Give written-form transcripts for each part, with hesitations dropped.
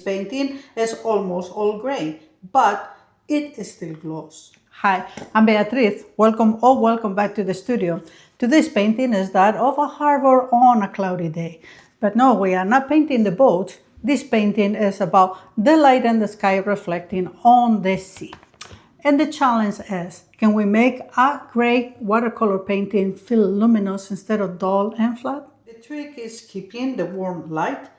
painting is almost all gray, but it still glows. Hi, I'm Beatriz. Welcome back to the studio. Today's painting is that of a harbor on a cloudy day. But no, we are not painting the boat. This painting is about the light in the sky reflecting on the sea. And the challenge is, can we make a gray watercolor painting feel luminous instead of dull and flat? The trick is keeping the warm light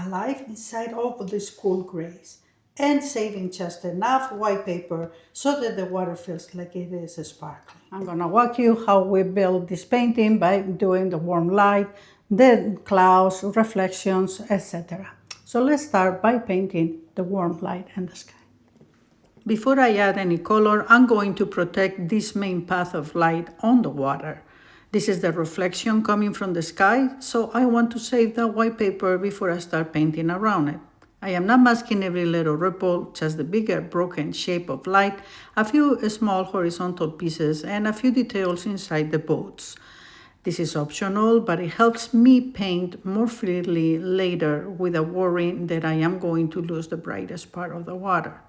alive inside of these cool grays and saving just enough white paper so that the water feels like it is sparkling. I'm gonna walk you how we build this painting by doing the warm light, the clouds, reflections, etc. So let's start by painting the warm light in the sky. Before I add any color, I'm going to protect this main path of light on the water. This is the reflection coming from the sky, so I want to save that white paper before I start painting around it. I am not masking every little ripple, just the bigger broken shape of light, a few small horizontal pieces, and a few details inside the boats. This is optional, but it helps me paint more freely later without worrying that I am going to lose the brightest part of the water.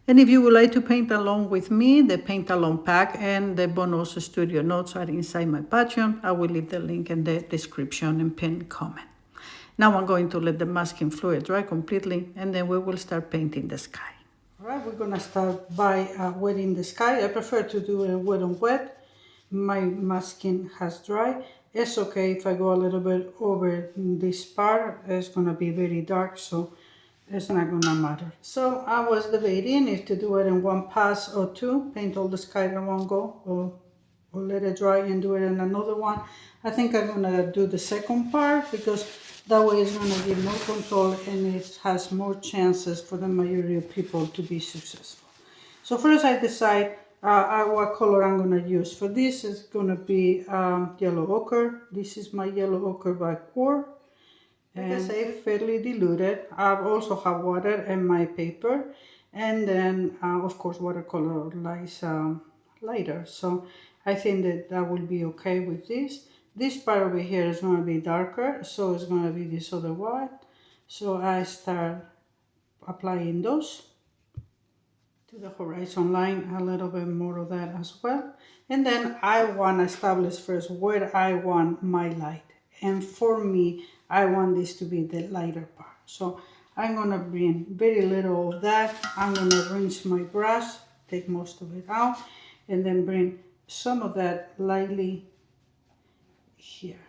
And if you would like to paint along with me, the paint along pack and the bonus studio notes are inside my Patreon. I will leave the link in the description and pinned comment. Now I'm going to let the masking fluid dry completely, and then we will start painting the sky. All right, we're gonna start by wetting the sky. I prefer to do a wet on wet. My masking has dried. It's okay if I go a little bit over this part. It's gonna be very dark, so it's not gonna matter. So I was debating if to do it in one pass or two, paint all the sky in one go, or let it dry and do it in another one. I think I'm gonna do the second part because that way it's gonna give more control and it has more chances for the majority of people to be successful. So first I decide what color I'm gonna use. For this is gonna be yellow ochre. This is my yellow ochre by Core. And like I say, fairly diluted. I also have water in my paper, and then of course watercolor lies lighter. So I think that will be okay with this. This part over here is going to be darker, so it's going to be this other white. So I start applying those to the horizon line, a little bit more of that as well. And then I want to establish first where I want my light. And for me, I want this to be the lighter part. So I'm gonna bring very little of that. I'm gonna rinse my brush, take most of it out, and then bring some of that lightly here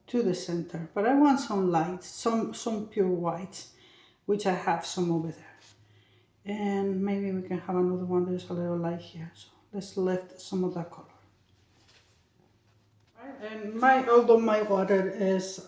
to the center. But I want some lights, some pure whites, which I have some over there. And maybe we can have another one. There's a little light here. So let's lift some of that color. And although my water is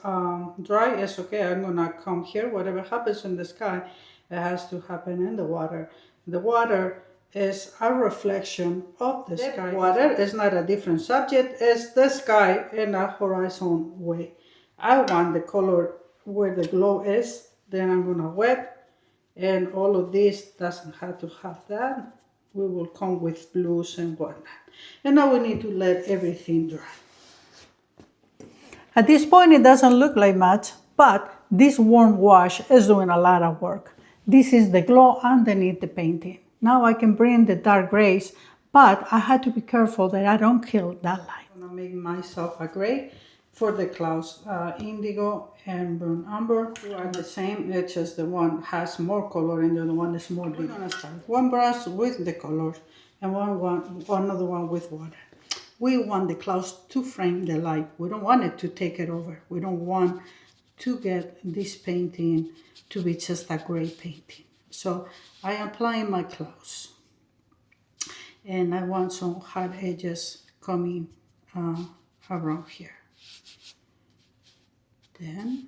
dry, it's okay. I'm gonna come here. Whatever happens in the sky, it has to happen in the water. The water is a reflection of the sky. Water is not a different subject. It's the sky in a horizon way. I want the color where the glow is. Then I'm gonna wet, and all of this doesn't have to have that. We will come with blues and whatnot. And now we need to let everything dry. At this point, it doesn't look like much, but this warm wash is doing a lot of work. This is the glow underneath the painting. Now I can bring the dark grays, but I had to be careful that I don't kill that light. I'm gonna make myself a gray for the clouds. Indigo and burnt umber are the same, it's just the one has more color and the other one is more blue. We're gonna start one brush with the colors and another one with water. We want the clouds to frame the light. We don't want it to take it over. We don't want to get this painting to be just a gray painting. So I am applying my clouds. And I want some hard edges coming around here. Then,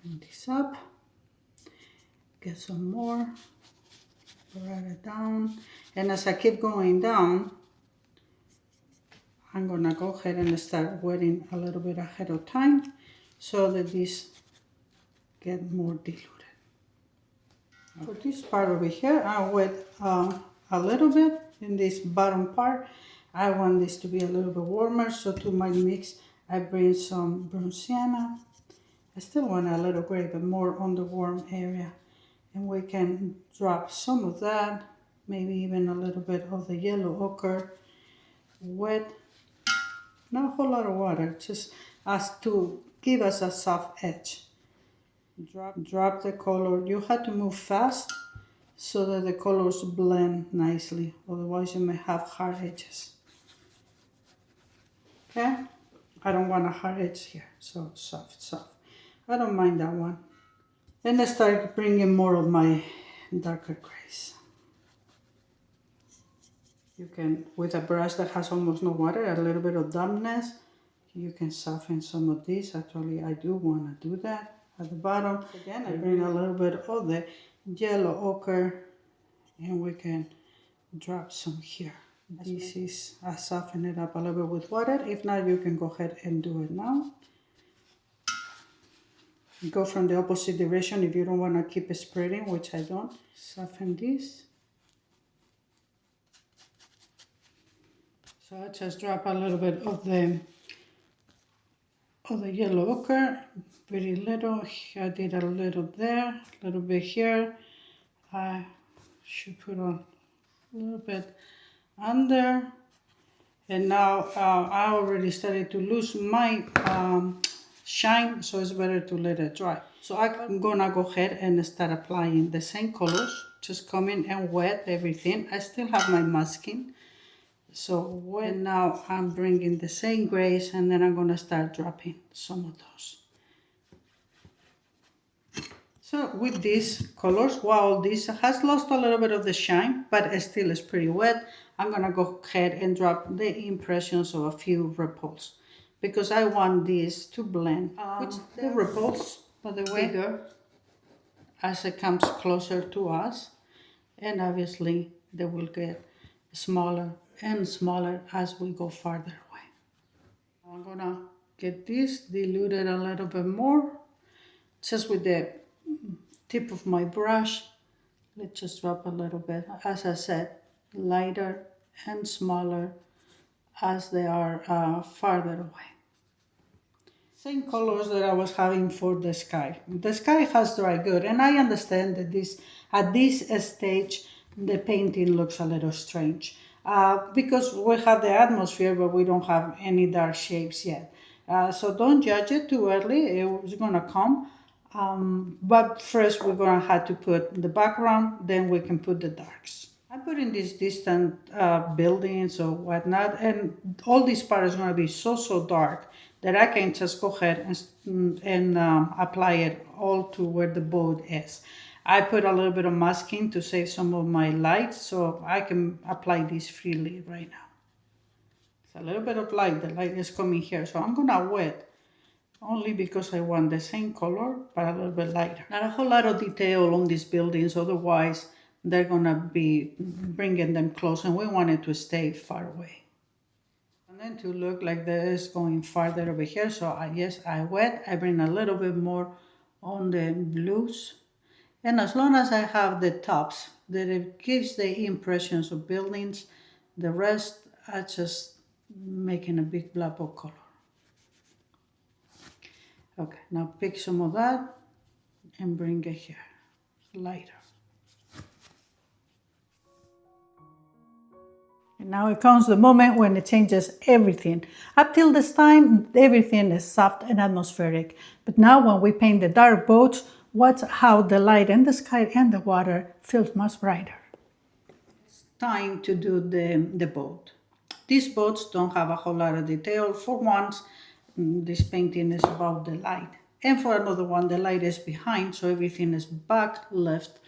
clean this up. Get some more. Write it down. And as I keep going down, I'm gonna go ahead and start wetting a little bit ahead of time so that this get more diluted. Okay. For this part over here, I wet a little bit in this bottom part. I want this to be a little bit warmer, so to my mix, I bring some burnt sienna. I still want a little gray, but more on the warm area. And we can drop some of that, maybe even a little bit of the yellow ochre, wet. Not a whole lot of water, just as to give us a soft edge. Drop the color. You have to move fast so that the colors blend nicely, otherwise you may have hard edges. Okay? I don't want a hard edge here, so soft. I don't mind that one. Then I start bringing more of my darker grays. You can, with a brush that has almost no water, a little bit of dampness, you can soften some of these. Actually, I do want to do that at the bottom. Again, I bring a little bit of the yellow ochre, and we can drop some here. This is, I soften it up a little bit with water. If not, you can go ahead and do it now. Go from the opposite direction if you don't want to keep spreading, which I don't. Soften this. So I just drop a little bit of the yellow ochre, very little. I did a little there, a little bit here. I should put on a little bit under. And now I already started to lose my shine, so it's better to let it dry. So I'm gonna go ahead and start applying the same colors, just come in and wet everything. I still have my masking. So wet. Now I'm bringing the same grays, and then I'm gonna start dropping some of those. So with these colors, while this has lost a little bit of the shine, but it still is pretty wet, I'm gonna go ahead and drop the impressions of a few ripples, because I want these to blend. Which the ripples, by the way, bigger as it comes closer to us, and obviously they will get smaller and smaller as we go farther away. I'm gonna get this diluted a little bit more, just with the tip of my brush. Let's just drop a little bit. As I said, lighter and smaller as they are farther away. Same colors that I was having for the sky. The sky has dried good, and I understand that at this stage the painting looks a little strange because we have the atmosphere, but we don't have any dark shapes yet. So don't judge it too early. It's gonna come. But first we're gonna have to put the background, then we can put the darks. I put in these distant buildings or whatnot, and all this part is gonna be so dark that I can just go ahead and apply it all to where the boat is. I put a little bit of masking to save some of my light, so I can apply this freely right now. It's a little bit of light, the light is coming here, so I'm gonna wet only because I want the same color, but a little bit lighter. Not a whole lot of detail on these buildings, otherwise they're gonna be bringing them close, and we want it to stay far away. And then to look like this going farther over here, so I wet, I bring a little bit more on the blues. And as long as I have the tops, that it gives the impressions of buildings, the rest I just making a big blob of color. Okay, now pick some of that and bring it here, lighter. And now it comes the moment when it changes everything. Up till this time, everything is soft and atmospheric. But now when we paint the dark boats, watch how the light in the sky and the water feels much brighter. It's time to do the boat. These boats don't have a whole lot of detail. For once, this painting is about the light. And for another one, the light is behind, so everything is back left.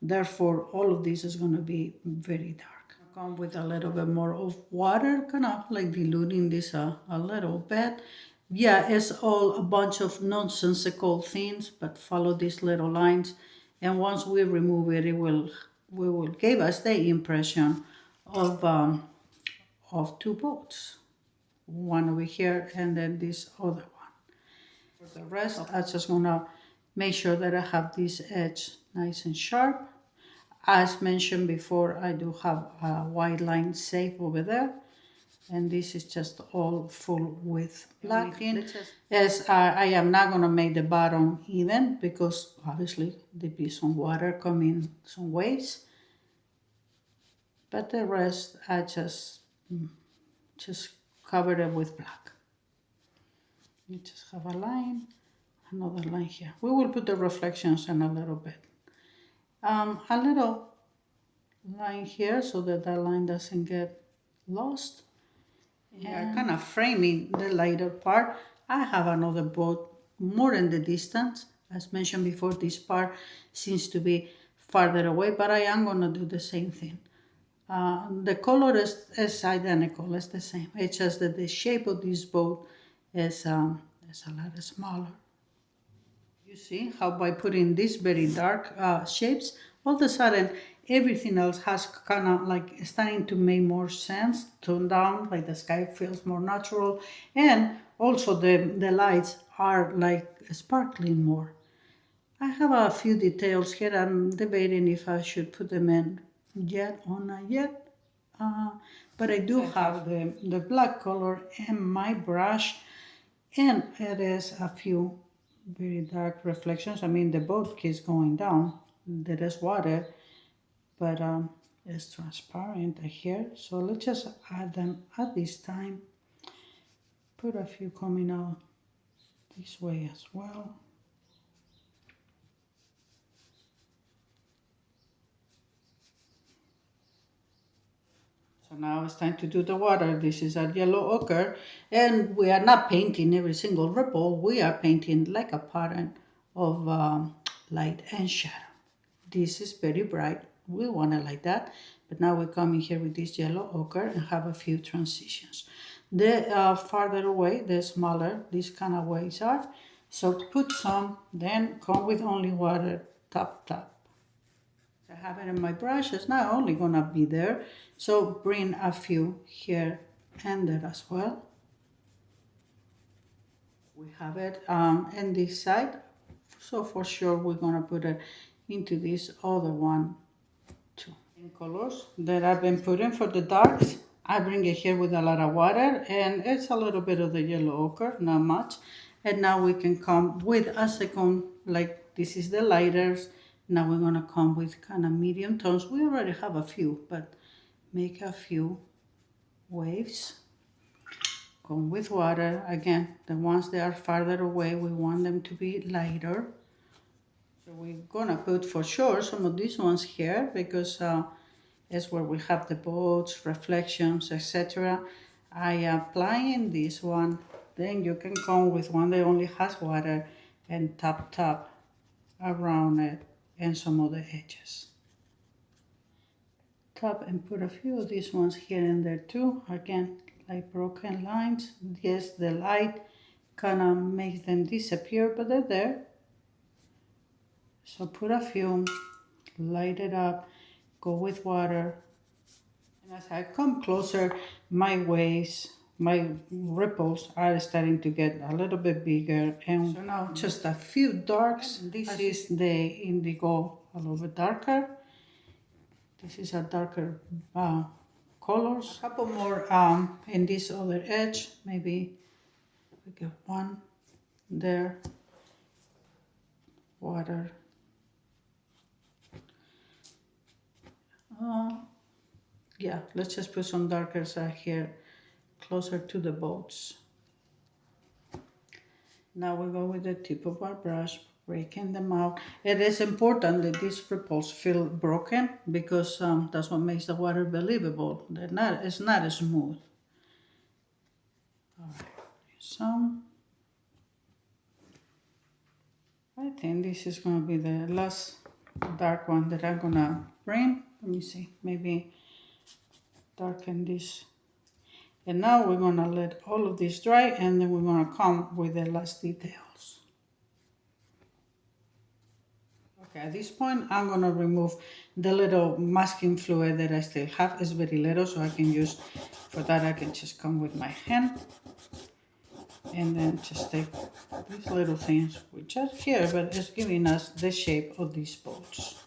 Therefore, all of this is going to be very dark. Come with a little bit more of water, kind of like diluting this a little bit. Yeah, it's all a bunch of nonsensical things, but follow these little lines. And once we remove it, it will give us the impression of two boats. One over here and then this other one. For the rest, I'm just gonna make sure that I have this edge nice and sharp. As mentioned before, I do have a white line safe over there. And this is just all full with black. As I am not gonna make the bottom even because obviously there be some water coming, some waves. But the rest I just cover it with black. You just have a line, another line here. We will put the reflections in a little bit. A little line here so that that line doesn't get lost. Yeah, kind of framing the lighter part. I have another boat more in the distance. As mentioned before, this part seems to be farther away, but I am going to do the same thing. The color is identical, it's the same. It's just that the shape of this boat is a lot smaller. You see how by putting these very dark shapes, all of a sudden everything else has kind of like starting to make more sense, tone down, like the sky feels more natural, and also the lights are like sparkling more. I have a few details here. I'm debating if I should put them in yet or not yet. But I do have the black color in my brush, and it is a few very dark reflections. I mean, the boat keeps going down. There is water, but it's transparent here. So let's just add them at this time. Put a few coming out this way as well. So now it's time to do the water. This is a yellow ochre, and we are not painting every single ripple. We are painting like a pattern of light and shadow. This is very bright. We want it like that, but now we're coming here with this yellow ochre and have a few transitions. The farther away, the smaller these kind of waves are. So put some, then come with only water, tap. I have it in my brush. It's not only gonna be there, so bring a few here and there as well. We have it in this side, so for sure we're gonna put it into this other one too. In colors that I've been putting for the darks, I bring it here with a lot of water, and it's a little bit of the yellow ochre, not much. And now we can come with a second, like this is the lighters. Now we're gonna come with kind of medium tones. We already have a few, but make a few waves. Come with water. Again, the ones that are farther away, we want them to be lighter. So we're gonna put for sure some of these ones here because it's where we have the boats, reflections, etc. I applying this one. Then you can come with one that only has water and tap around it and some of the edges. Tap and put a few of these ones here and there too. Again, like broken lines. Yes, the light kind of makes them disappear, but they're there. So put a few, light it up, go with water. And as I come closer, my waves, my ripples are starting to get a little bit bigger. And so now just a few darks. This is the indigo, a little bit darker. This is a darker colors. A couple more in this other edge. Maybe we get one there. Water. Yeah, let's just put some darkers here closer to the boats. Now we go with the tip of our brush, breaking them out. It is important that these ripples feel broken because that's what makes the water believable. It's not as smooth. All right, some. I think this is going to be the last dark one that I'm going to bring. Let me see, maybe darken this. And now we're going to let all of this dry, and then we're going to come with the last details. Okay, at this point, I'm going to remove the little masking fluid that I still have. It's very little, so I can use, for that I can just come with my hand. And then just take these little things, which are here, but it's giving us the shape of these boats.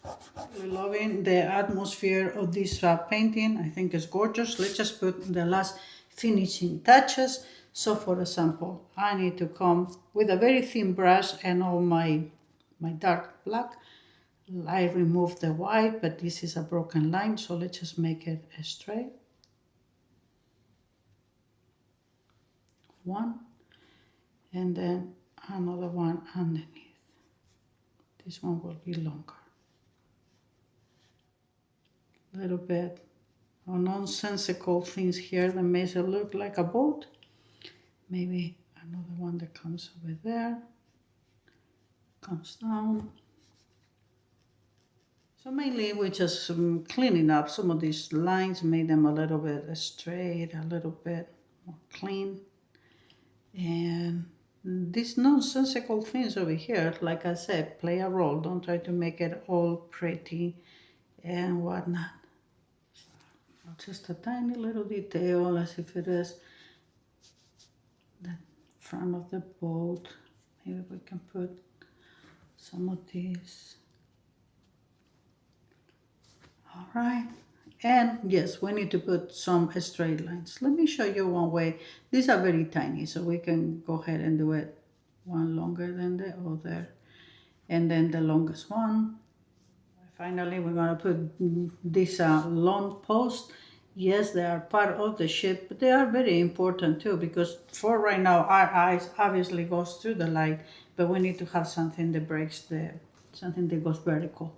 Really loving the atmosphere of this painting. I think it's gorgeous. Let's just put the last finishing touches. So for example, I need to come with a very thin brush and all my dark black. I remove the white, but this is a broken line, so let's just make it straight. One, and then another one underneath. This one will be longer. A little bit of nonsensical things here that makes it look like a boat. Maybe another one that comes over there, comes down. So mainly we're just cleaning up some of these lines, made them a little bit straight, a little bit more clean. And these nonsensical things over here, like I said, play a role. Don't try to make it all pretty and whatnot. Just a tiny little detail, as if it is the front of the boat. Maybe we can put some of these. All right, and yes, we need to put some straight lines. Let me show you one way. These are very tiny, so we can go ahead and do it one longer than the other, and then the longest one. Finally, we're going to put this long post. Yes, they are part of the ship, but they are very important too, because for right now, our eyes obviously goes through the light, but we need to have something that breaks something that goes vertical.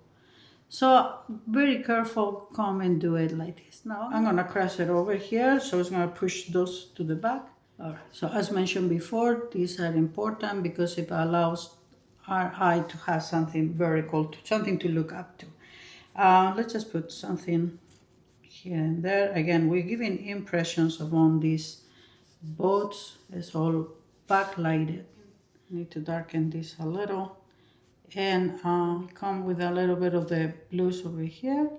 So very careful, come and do it like this. Now I'm gonna cross it over here, so it's gonna push those to the back. All right, so as mentioned before, these are important because it allows our eye to have something vertical, something to look up to. Let's just put something here and there. Again, we're giving impressions on these boats. It's all backlighted. Need to darken this a little. And come with a little bit of the blues over here.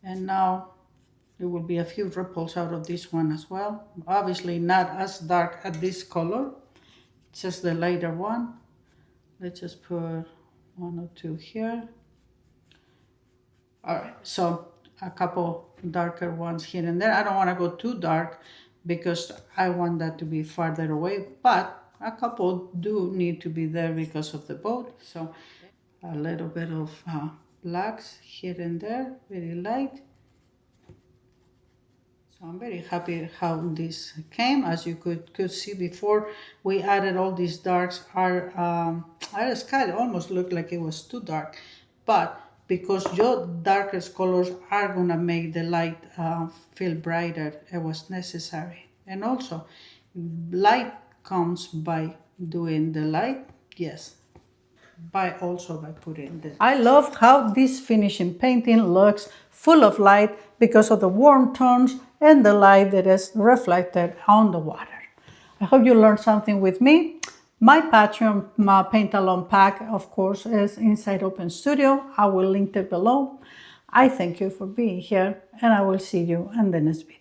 And now there will be a few ripples out of this one as well. Obviously not as dark as this color, just the lighter one. Let's just put one or two here. All right, so a couple darker ones here and there. I don't want to go too dark because I want that to be farther away, but a couple do need to be there because of the boat. So a little bit of blacks here and there, very light. So I'm very happy how this came. As you could see before, we added all these darks. Our sky almost looked like it was too dark, but because your darkest colors are gonna make the light feel brighter, it was necessary. And also, light comes by doing the light, yes, by putting the... I love how this finishing painting looks full of light because of the warm tones and the light that is reflected on the water. I hope you learned something with me. My Patreon, my Paint Along pack, of course, is inside Open Studio. I will link it below. I thank you for being here, and I will see you in the next video.